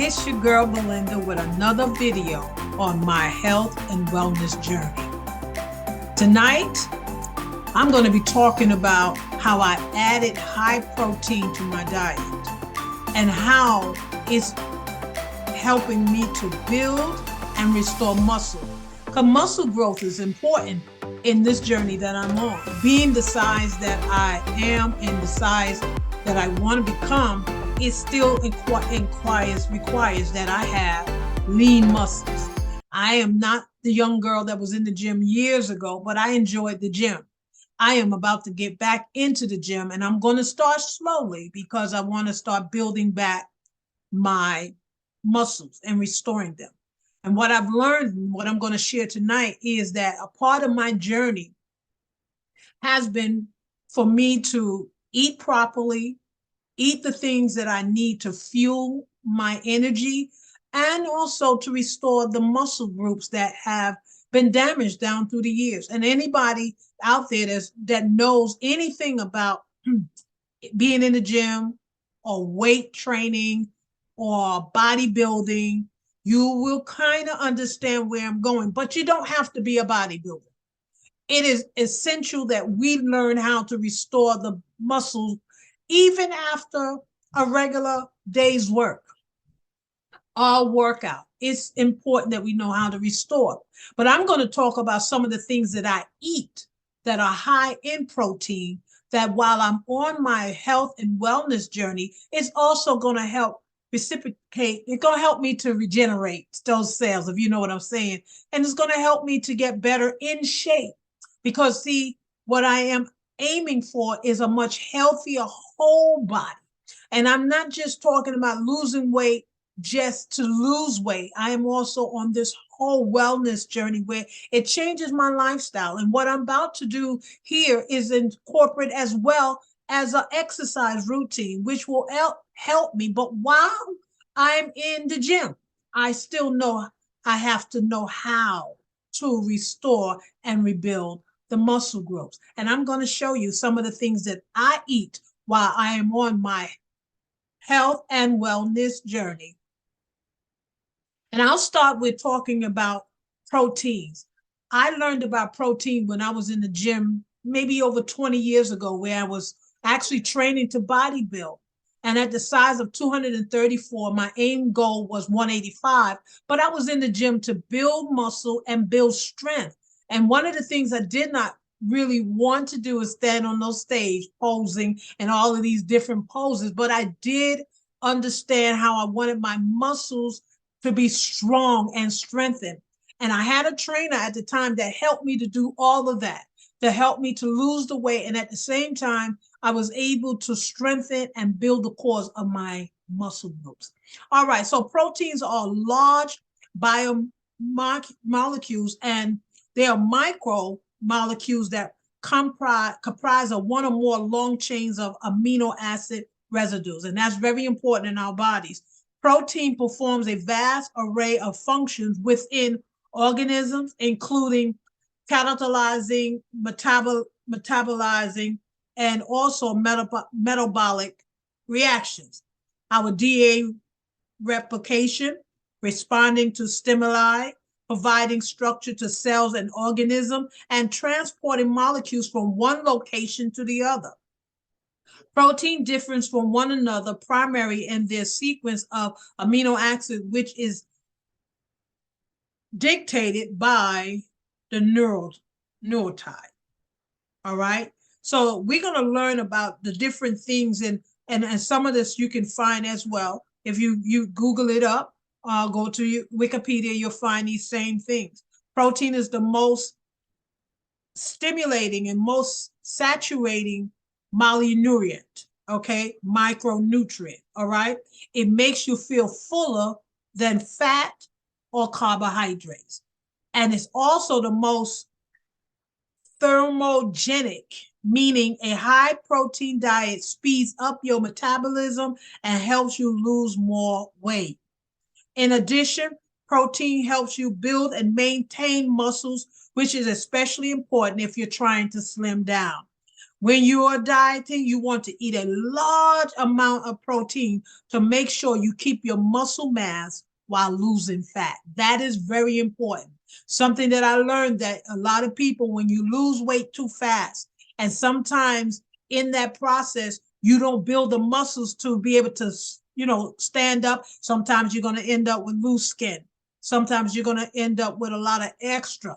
It's your girl Belinda with another video on my health and wellness journey. Tonight, I'm going to be talking about how I added high protein to my diet and how it's helping me to build and restore muscle. Because muscle growth is important in this journey that I'm on. Being the size that I am and the size that I want to become, it still requires that I have lean muscles. I am not the young girl that was in the gym years ago, but I enjoyed the gym. I am about to get back into the gym, and I'm going to start slowly because I want to start building back my muscles and restoring them. And what I've learned, and what I'm going to share tonight, is that a part of my journey has been for me to eat properly, eat the things that I need to fuel my energy, and also to restore the muscle groups that have been damaged down through the years. And anybody out there that knows anything about being in the gym or weight training or bodybuilding, you will kind of understand where I'm going. But you don't have to be a bodybuilder. It is essential that we learn how to restore the muscles even after a regular day's work or workout. It's important that we know how to restore. But I'm going to talk about some of the things that I eat that are high in protein, that while I'm on my health and wellness journey, it's also going to help reciprocate. It's going to help me to regenerate those cells, if you know what I'm saying. And it's going to help me to get better in shape. Because, see, what I am aiming for is a much healthier whole body. And I'm not just talking about losing weight just to lose weight. I am also on this whole wellness journey where it changes my lifestyle. And what I'm about to do here is incorporate as well as an exercise routine, which will help me. But while I'm in the gym, I still know I have to know how to restore and rebuild the muscle groups. And I'm going to show you some of the things that I eat while I am on my health and wellness journey. And I'll start with talking about proteins. I learned about protein when I was in the gym maybe over 20 years ago, where I was actually training to bodybuild. And at the size of 234, my aim goal was 185, but I was in the gym to build muscle and build strength. And one of the things I did not really want to do is stand on those stage posing and all of these different poses, but I did understand how I wanted my muscles to be strong and strengthened. And I had a trainer at the time that helped me to do all of that, to help me to lose the weight. And at the same time, I was able to strengthen and build the cores of my muscle groups. All right, so proteins are large biomolecules, and they are micromolecules that comprise of one or more long chains of amino acid residues. And that's very important in our bodies. Protein performs a vast array of functions within organisms, including catalyzing, metabolizing, and also metabolic reactions. Our DNA replication, responding to stimuli, providing structure to cells and organisms, and transporting molecules from one location to the other. Protein differs from one another primarily in their sequence of amino acids, which is dictated by the nucleotide. All right. So we're going to learn about the different things, and some of this you can find as well. If you Google it up, go to Wikipedia, you'll find these same things. Protein is the most stimulating and most saturating mononutrient, okay, micronutrient, all right? It makes you feel fuller than fat or carbohydrates. And it's also the most thermogenic, meaning a high protein diet speeds up your metabolism and helps you lose more weight. In addition, protein helps you build and maintain muscles, which is especially important if you're trying to slim down. When you are dieting, you want to eat a large amount of protein to make sure you keep your muscle mass while losing fat. That is very important. Something that I learned, that a lot of people, when you lose weight too fast, and sometimes in that process, you don't build the muscles to be able to, stand up. Sometimes you're going to end up with loose skin. Sometimes you're going to end up with a lot of extra,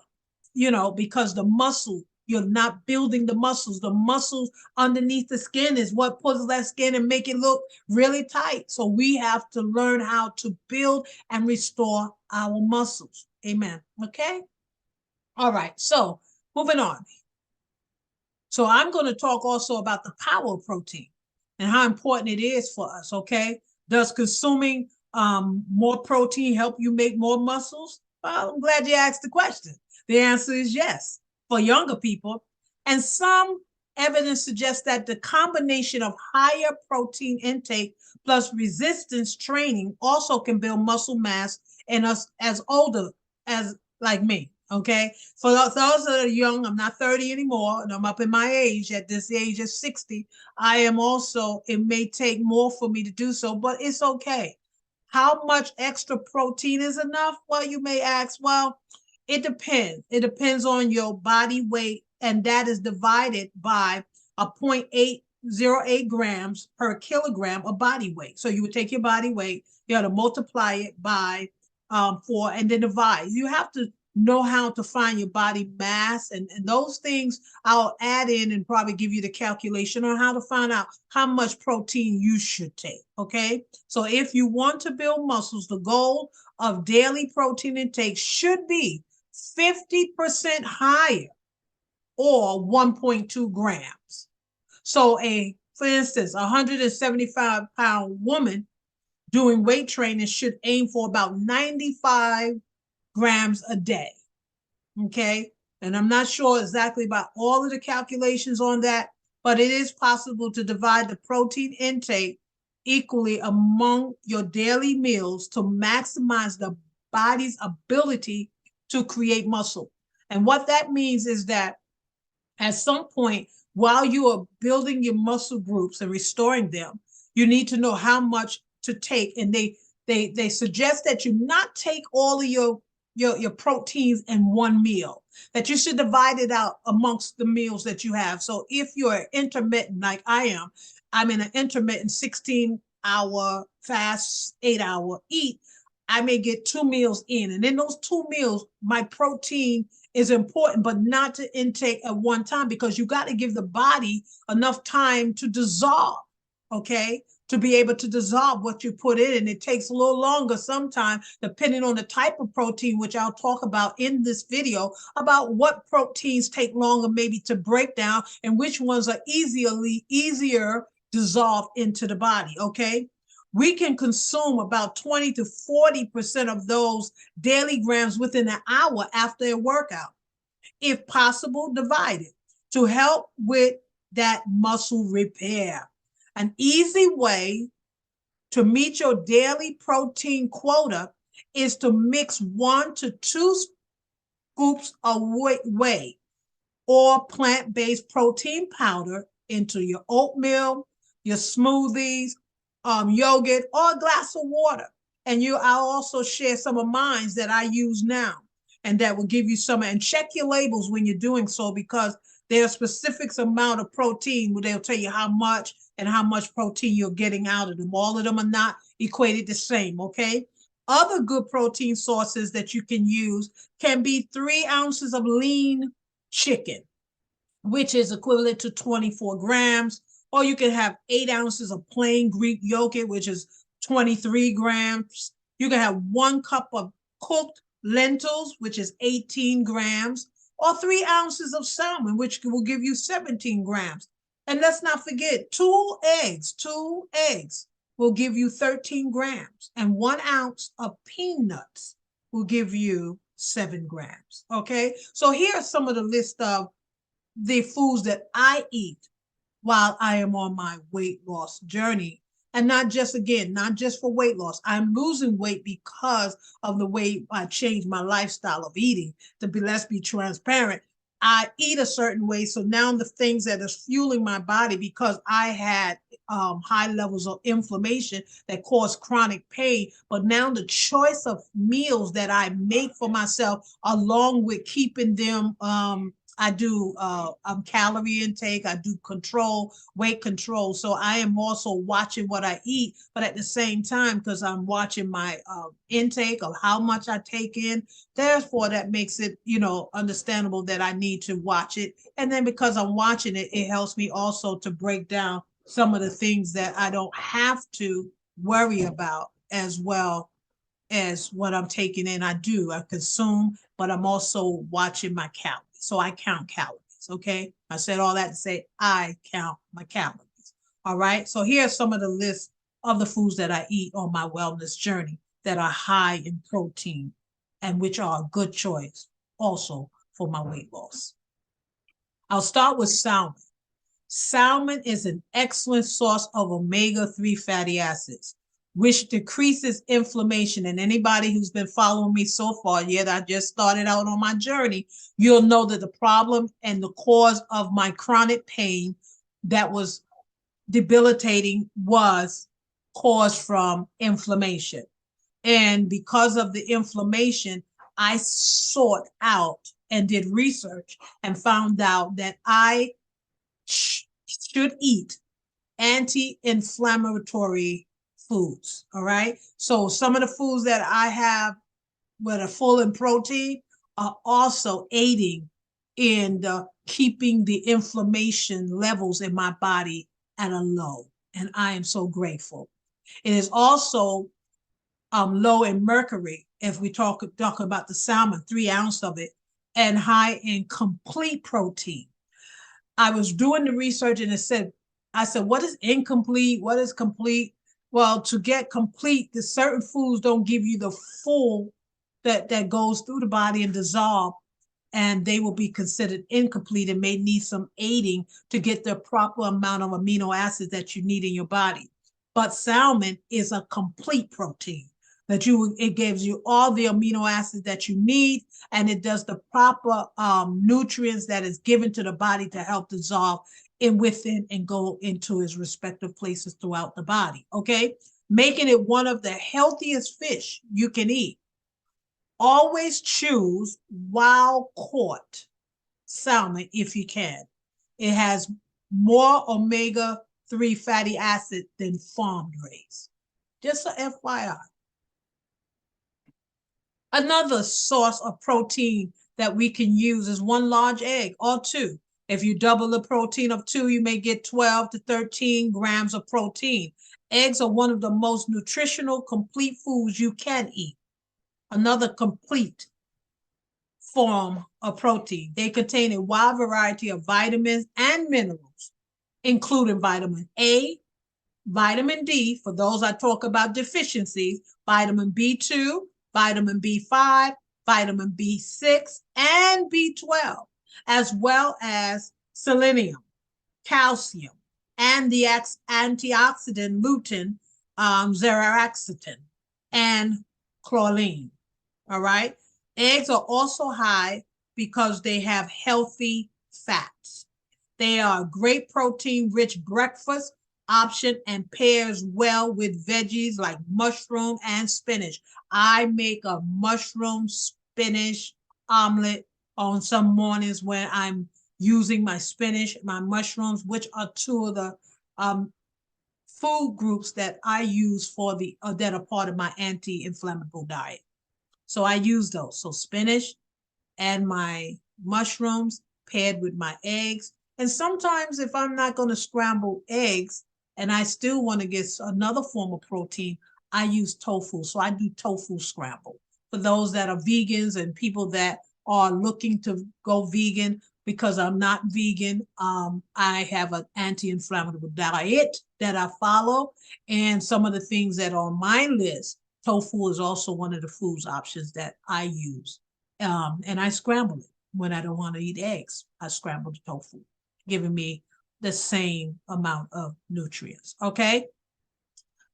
because the muscle, you're not building the muscles. The muscles underneath the skin is what pulls that skin and make it look really tight. So we have to learn how to build and restore our muscles. Amen. Okay. All right. So moving on. So I'm going to talk also about the power of protein and how important it is for us. Okay. Does consuming more protein help you make more muscles? Well, I'm glad you asked the question. The answer is yes for younger people. And some evidence suggests that the combination of higher protein intake plus resistance training also can build muscle mass in us as older, as like me. Okay. For those that are young, I'm not 30 anymore, and I'm up in my age. At this age of 60, I am also, it may take more for me to do so, but it's okay. How much extra protein is enough? Well, you may ask, well, it depends. It depends on your body weight, and that is divided by a 0.808 grams per kilogram of body weight. So you would take your body weight, you have to multiply it by 4, and then divide. You have to know how to find your body mass, and those things I'll add in and probably give you the calculation on how to find out how much protein you should take. Okay. So if you want to build muscles, the goal of daily protein intake should be 50% higher, or 1.2 grams. So for instance, 175-pound woman doing weight training should aim for about 95 grams a day. Okay. And I'm not sure exactly about all of the calculations on that, but it is possible to divide the protein intake equally among your daily meals to maximize the body's ability to create muscle. And what that means is that at some point, while you are building your muscle groups and restoring them, you need to know how much to take. And they suggest that you not take all of your proteins in one meal, that you should divide it out amongst the meals that you have. So if you're intermittent, like I am, I'm in an intermittent 16-hour fast, 8-hour eat, I may get 2 meals in. And in those 2 meals, my protein is important, but not to intake at one time, because you got to give the body enough time to dissolve, okay? To be able to dissolve what you put in. And it takes a little longer sometimes, depending on the type of protein, which I'll talk about in this video, about what proteins take longer maybe to break down and which ones are easier dissolved into the body, okay? We can consume about 20 to 40% of those daily grams within an hour after a workout. If possible, divide it to help with that muscle repair. An easy way to meet your daily protein quota is to mix 1 to 2 scoops of whey or plant-based protein powder into your oatmeal, your smoothies, yogurt, or a glass of water. And I'll also share some of mine that I use now, and that will give you some. And check your labels when you're doing so, because there are specific amount of protein where they'll tell you how much and how much protein you're getting out of them. All of them are not equated the same, okay? Other good protein sources that you can use can be 3 ounces of lean chicken, which is equivalent to 24 grams. Or you can have 8 ounces of plain Greek yogurt, which is 23 grams. You can have 1 cup of cooked lentils, which is 18 grams, or 3 ounces of salmon, which will give you 17 grams. And let's not forget, 2 eggs will give you 13 grams, and 1 ounce of peanuts will give you 7 grams. Okay, so here are some of the list of the foods that I eat while I am on my weight loss journey. And not just for weight loss. I'm losing weight because of the way I changed my lifestyle of eating. Let's be transparent. I eat a certain way. So now the things that is fueling my body, because I had high levels of inflammation that caused chronic pain. But now the choice of meals that I make for myself, along with keeping them, I do calorie intake, I do control, weight control. So I am also watching what I eat, but at the same time, because I'm watching my intake of how much I take in, therefore that makes it, understandable that I need to watch it. And then because I'm watching it, it helps me also to break down some of the things that I don't have to worry about, as well as what I'm taking in. I consume, but I'm also watching my calories. So I count calories. Okay. I said all that to say I count my calories. All right. So here's some of the list of the foods that I eat on my wellness journey that are high in protein and which are a good choice also for my weight loss. I'll start with salmon. Salmon is an excellent source of omega-3 fatty acids, which decreases inflammation. And anybody who's been following me so far, yet I just started out on my journey, you'll know that the problem and the cause of my chronic pain that was debilitating was caused from inflammation. And because of the inflammation, I sought out and did research and found out that I should eat anti-inflammatory foods. All right. So some of the foods that I have that are full in protein are also aiding in keeping the inflammation levels in my body at a low. And I am so grateful. It is also low in mercury, if we talk about the salmon, 3 ounces of it, and high in complete protein. I was doing the research and I said, what is incomplete? What is complete? Well, to get complete, the certain foods don't give you the full that goes through the body and dissolve, and they will be considered incomplete and may need some aiding to get the proper amount of amino acids that you need in your body. But salmon is a complete protein it gives you all the amino acids that you need, and it does the proper nutrients that is given to the body to help dissolve within and go into its respective places throughout the body. Okay, making it one of the healthiest fish you can eat. Always choose wild caught salmon if you can. It has more omega-3 fatty acid than farm raised. Just a FYI. Another source of protein that we can use is 1 large egg or 2. If you double the protein of 2, you may get 12 to 13 grams of protein. Eggs are one of the most nutritional, complete foods you can eat. Another complete form of protein. They contain a wide variety of vitamins and minerals, including vitamin A, vitamin D, for those I talk about deficiencies, vitamin B2, vitamin B5, vitamin B6, and B12, as well as selenium, calcium, and the antioxidant lutein, zearaxanthin, and choline. All right. Eggs are also high because they have healthy fats. They are a great protein-rich breakfast option and pairs well with veggies like mushroom and spinach. I make a mushroom spinach omelet on some mornings when I'm using my spinach, my mushrooms, which are 2 of the food groups that I use for that are part of my anti-inflammatory diet. So I use those. So spinach and my mushrooms paired with my eggs. And sometimes if I'm not going to scramble eggs and I still want to get another form of protein, I use tofu. So I do tofu scramble. For those that are vegans and people that are looking to go vegan, because I'm not vegan, I have an anti-inflammatory diet that I follow. And some of the things that are on my list, tofu is also one of the foods options that I use. And I scramble it when I don't want to eat eggs. I scramble the tofu, giving me the same amount of nutrients. Okay.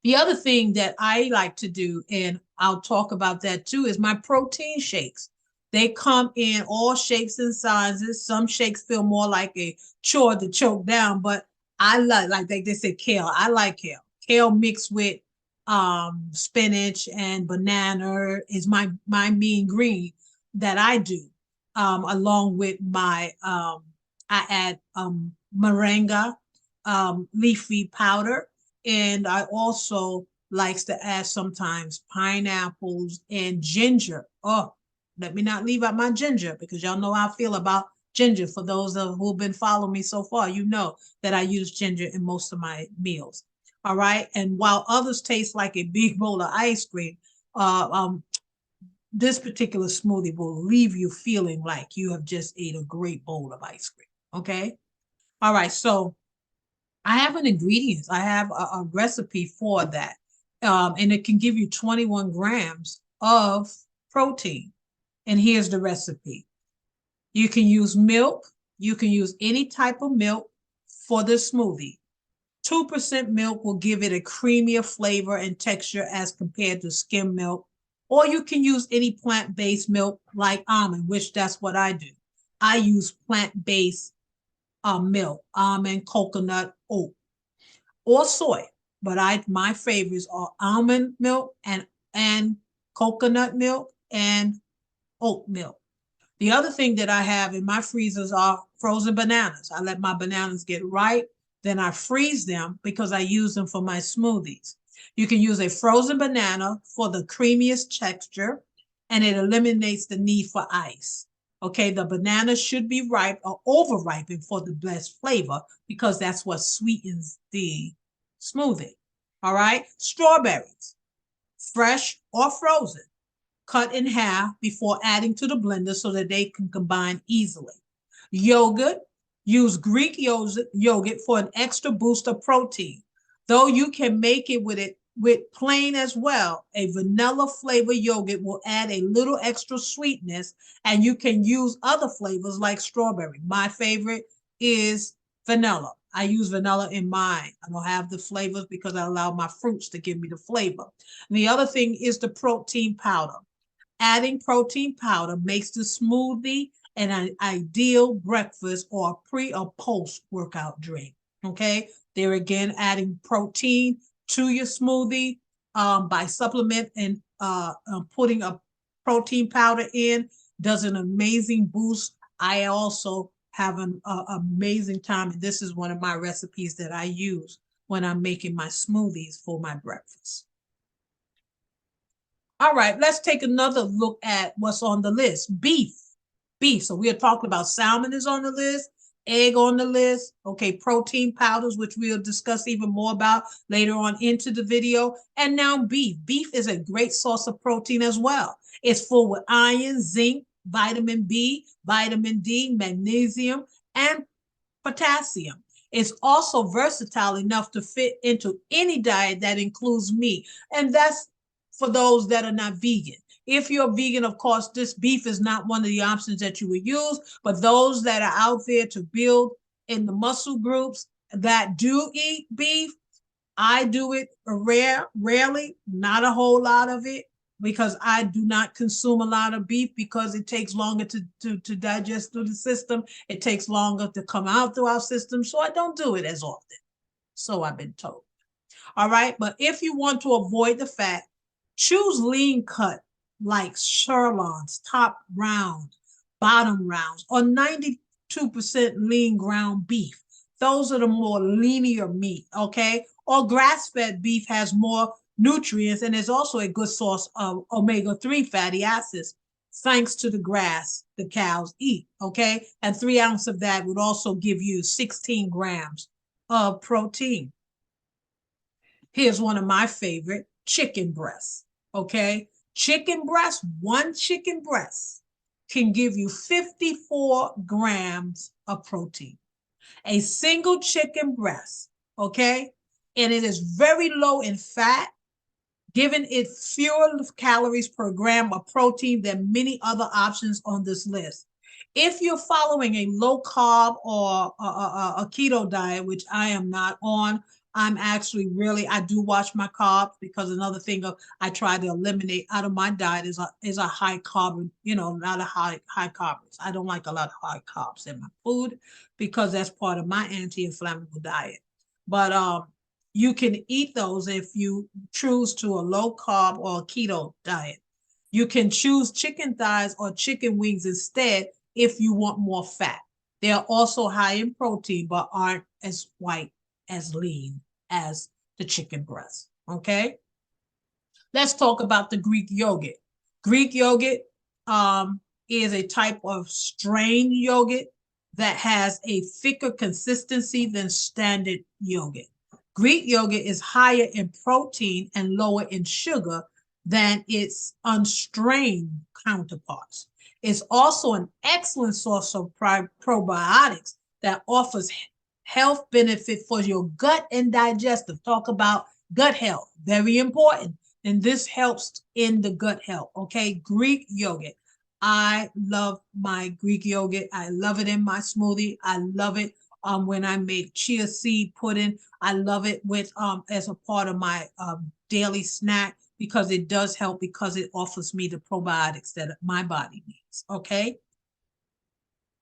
The other thing that I like to do, and I'll talk about that too, is my protein shakes. They come in all shapes and sizes. Some shakes feel more like a chore to choke down, but I like they say kale. I like kale. Kale mixed with spinach and banana is my mean green that I do. Along with my I add moringa leafy powder, and I also likes to add sometimes pineapples and ginger. Oh, let me not leave out my ginger because y'all know how I feel about ginger. For those who have been following me so far, you know that I use ginger in most of my meals. All right. And while others taste like a big bowl of ice cream, uh, um, this particular smoothie will leave you feeling like you have just ate a great bowl of ice cream. Okay. All right. So I have an ingredients. I have a recipe for that. And it can give you 21 grams of protein. And here's the recipe. You can use milk. You can use any type of milk for the smoothie. 2% milk will give it a creamier flavor and texture as compared to skim milk. Or you can use any plant-based milk like almond, which that's what I do. I use plant-based milk, almond, coconut, oat, or soy. But my favorites are almond milk and coconut milk and oat milk. The other thing that I have in my freezers are frozen bananas. I let my bananas get ripe, then I freeze them because I use them for my smoothies. You can use a frozen banana for the creamiest texture, and it eliminates the need for ice. Okay, the banana should be ripe or over ripened for the best flavor because that's what sweetens the smoothie. All right, strawberries, fresh or frozen, cut in half before adding to the blender so that they can combine easily. Yogurt, use Greek yogurt for an extra boost of protein. Though you can make it with plain as well, a vanilla flavor yogurt will add a little extra sweetness, and you can use other flavors like strawberry. My favorite is vanilla. I use vanilla in mine. I don't have the flavors because I allow my fruits to give me the flavor. And the other thing is the protein powder. Adding protein powder makes the smoothie an ideal breakfast or pre or post workout drink. Okay. There again, adding protein to your smoothie by supplement and putting a protein powder in does an amazing boost. I also have an amazing time. And this is one of my recipes that I use when I'm making my smoothies for my breakfast. All right, let's take another look at what's on the list. Beef. So we are talking about salmon is on the list, egg on the list, okay, protein powders, which we'll discuss even more about later on into the video. And now beef. Beef is a great source of protein as well. It's full with iron, zinc, vitamin B, vitamin D, magnesium, and potassium. It's also versatile enough to fit into any diet that includes meat. And that's for those that are not vegan. If you're vegan, of course, this beef is not one of the options that you would use, but those that are out there to build in the muscle groups that do eat beef, I do it rarely, not a whole lot of it, because I do not consume a lot of beef because it takes longer to digest through the system. It takes longer to come out through our system, so I don't do it as often. So I've been told. All right, but if you want to avoid the fat, choose lean cut like sirloins, top round, bottom rounds, or 92% lean ground beef. Those are the more linear meat, okay? Or grass-fed beef has more nutrients and is also a good source of omega-3 fatty acids, thanks to the grass the cows eat, okay? And 3 ounces of that would also give you 16 grams of protein. Here's one of my favorite, chicken breasts, okay? Chicken breast, one chicken breast can give you 54 grams of protein. A single chicken breast, okay? And it is very low in fat, giving it fewer calories per gram of protein than many other options on this list. If you're following a low carb or a keto diet, which I am not on, I'm actually I do watch my carbs, because another thing I try to eliminate out of my diet is a high carb, not a high carbs. I don't like a lot of high carbs in my food, because that's part of my anti-inflammatory diet. But you can eat those if you choose to a low carb or a keto diet. You can choose chicken thighs or chicken wings instead if you want more fat. They are also high in protein, but aren't as white, as lean as the chicken breast. Okay. Let's talk about the Greek yogurt. Greek yogurt is a type of strained yogurt that has a thicker consistency than standard yogurt. Greek yogurt is higher in protein and lower in sugar than its unstrained counterparts. It's also an excellent source of probiotics that offers health benefit for your gut and digestive. Talk about gut health, very important. And this helps in the gut health. Okay, Greek yogurt. I love my Greek yogurt. I love it in my smoothie. I love it when I make chia seed pudding. I love it with as a part of my daily snack, because it does help, because it offers me the probiotics that my body needs. Okay.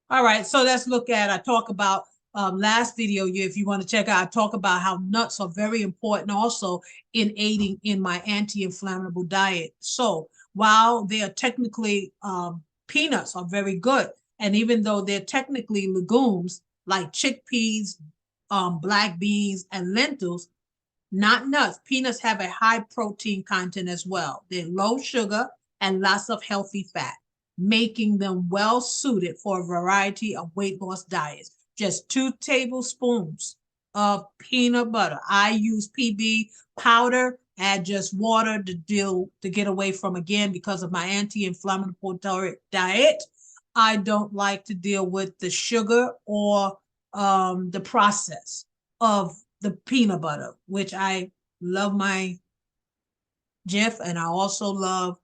All right. So let's look at, I talk about last video, if you want to check out, I talk about how nuts are very important also in aiding in my anti-inflammatory diet. So while they are technically, peanuts are very good. And even though they're technically legumes like chickpeas, black beans, and lentils, not nuts, peanuts have a high protein content as well. They're low sugar and lots of healthy fat, making them well suited for a variety of weight loss diets. Just 2 tablespoons of peanut butter. I use PB powder, add just water to get away from, again, because of my anti-inflammatory diet. I don't like to deal with the sugar or the process of the peanut butter, which I love my Jif, and I also love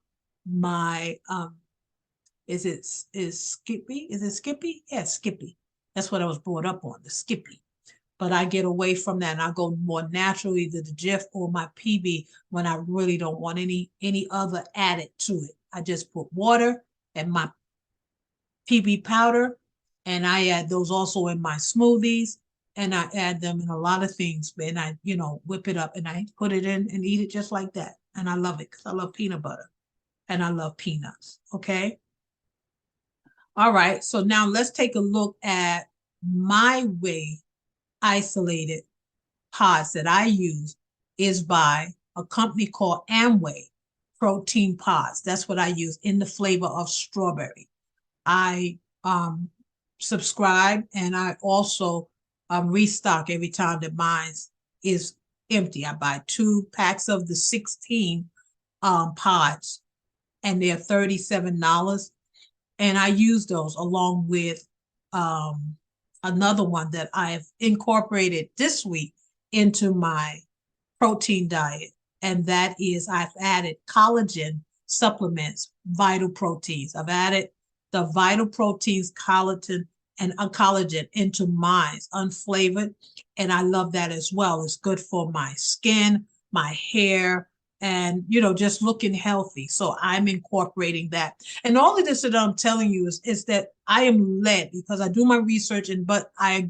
my is Skippy? Is it Skippy? Yeah, Skippy. That's what I was brought up on, the Skippy. But I get away from that, and I go more natural, either the Jif or my PB, when I really don't want any other added to it. I just put water and my PB powder, and I add those also in my smoothies, and I add them in a lot of things, and I, whip it up and I put it in and eat it just like that. And I love it, because I love peanut butter and I love peanuts. Okay. All right. So now let's take a look at my whey isolated pods that I use is by a company called Amway protein pods. That's what I use, in the flavor of strawberry. I subscribe, and I also restock every time that mine is empty. I buy 2 packs of the 16 pods, and they're $37. And I use those along with another one that I've incorporated this week into my protein diet. And that is, I've added collagen supplements, vital proteins. I've added the vital proteins, collagen, and collagen into mine, unflavored. And I love that as well. It's good for my skin, my hair, and, just looking healthy. So I'm incorporating that. And all of this that I'm telling you is that I am led, because I do my research, but I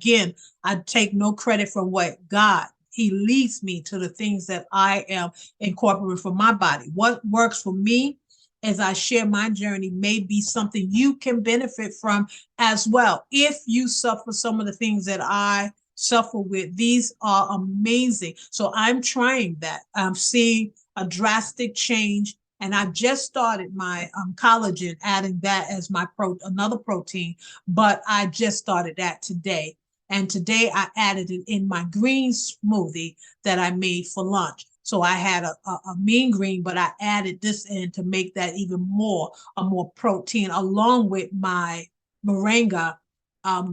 take no credit from what God, he leads me to the things that I am incorporating for my body. What works for me, as I share my journey, may be something you can benefit from as well. If you suffer some of the things that I suffer with, these are amazing. So I'm trying that. I'm seeing a drastic change, and I just started my collagen, adding that as my another protein, but I just started that today. And today I added it in my green smoothie that I made for lunch. So I had a mean green, but I added this in to make that even more protein, along with my moringa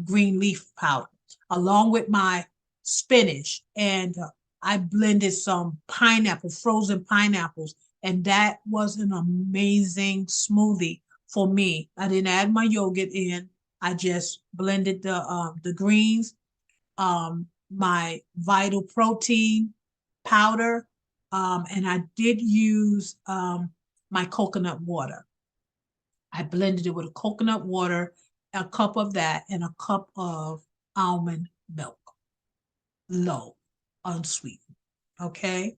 green leaf powder, along with my spinach. And I blended some frozen pineapples, and that was an amazing smoothie for me. I didn't add my yogurt in. I just blended the greens, my Vital Protein powder, and I did use my coconut water. I blended it with a coconut water, a cup of that, and a cup of almond milk, low, unsweetened. Okay.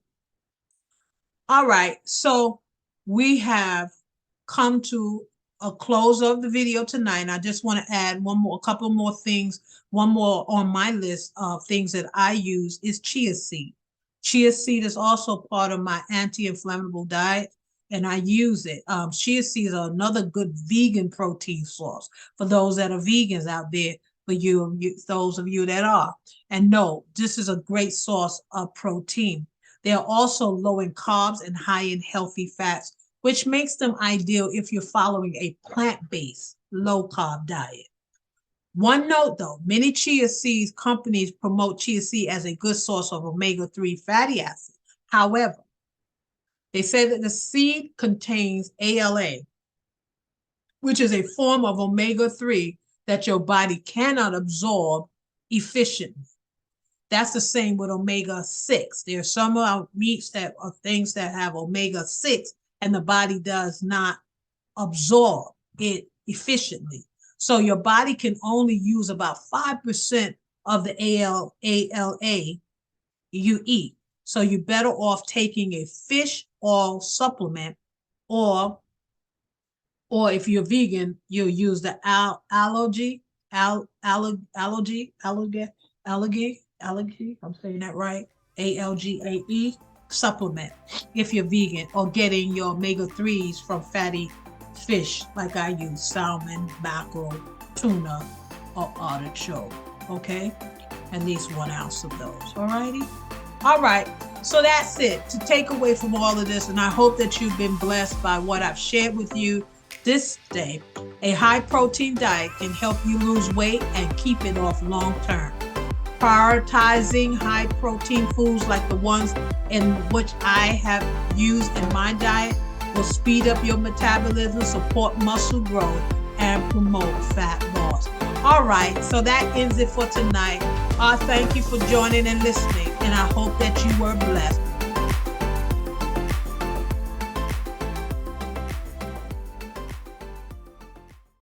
All right. So we have come to a close of the video tonight. And I just want to add a couple more things. One more on my list of things that I use is chia seed. Chia seed is also part of my anti-inflammable diet, and I use it. Chia seeds are another good vegan protein source for those that are vegans out there, for those of you that are. And no, this is a great source of protein. They are also low in carbs and high in healthy fats, which makes them ideal if you're following a plant-based, low-carb diet. One note though, many chia seeds companies promote chia seed as a good source of omega-3 fatty acids. However, they say that the seed contains ALA, which is a form of omega-3 that your body cannot absorb efficiently. That's the same with omega-6. There are some meats that are things that have omega-6 and the body does not absorb it efficiently. So your body can only use about 5% of the ALA you eat. So you're better off taking a fish oil supplement, or if you're vegan, you'll use the allergy, I'm saying that right, ALGAE supplement if you're vegan, or getting your omega-3s from fatty fish like I use, salmon, mackerel, tuna, or artichoke. Okay, at least 1 ounce of those. All righty. All right, so that's it to take away from all of this, and I hope that you've been blessed by what I've shared with you this day. A high protein diet can help you lose weight and keep it off long term. Prioritizing high protein foods like the ones in which I have used in my diet will speed up your metabolism, support muscle growth, and promote fat loss. All right, so that ends it for tonight. Thank you for joining and listening, and I hope that you were blessed.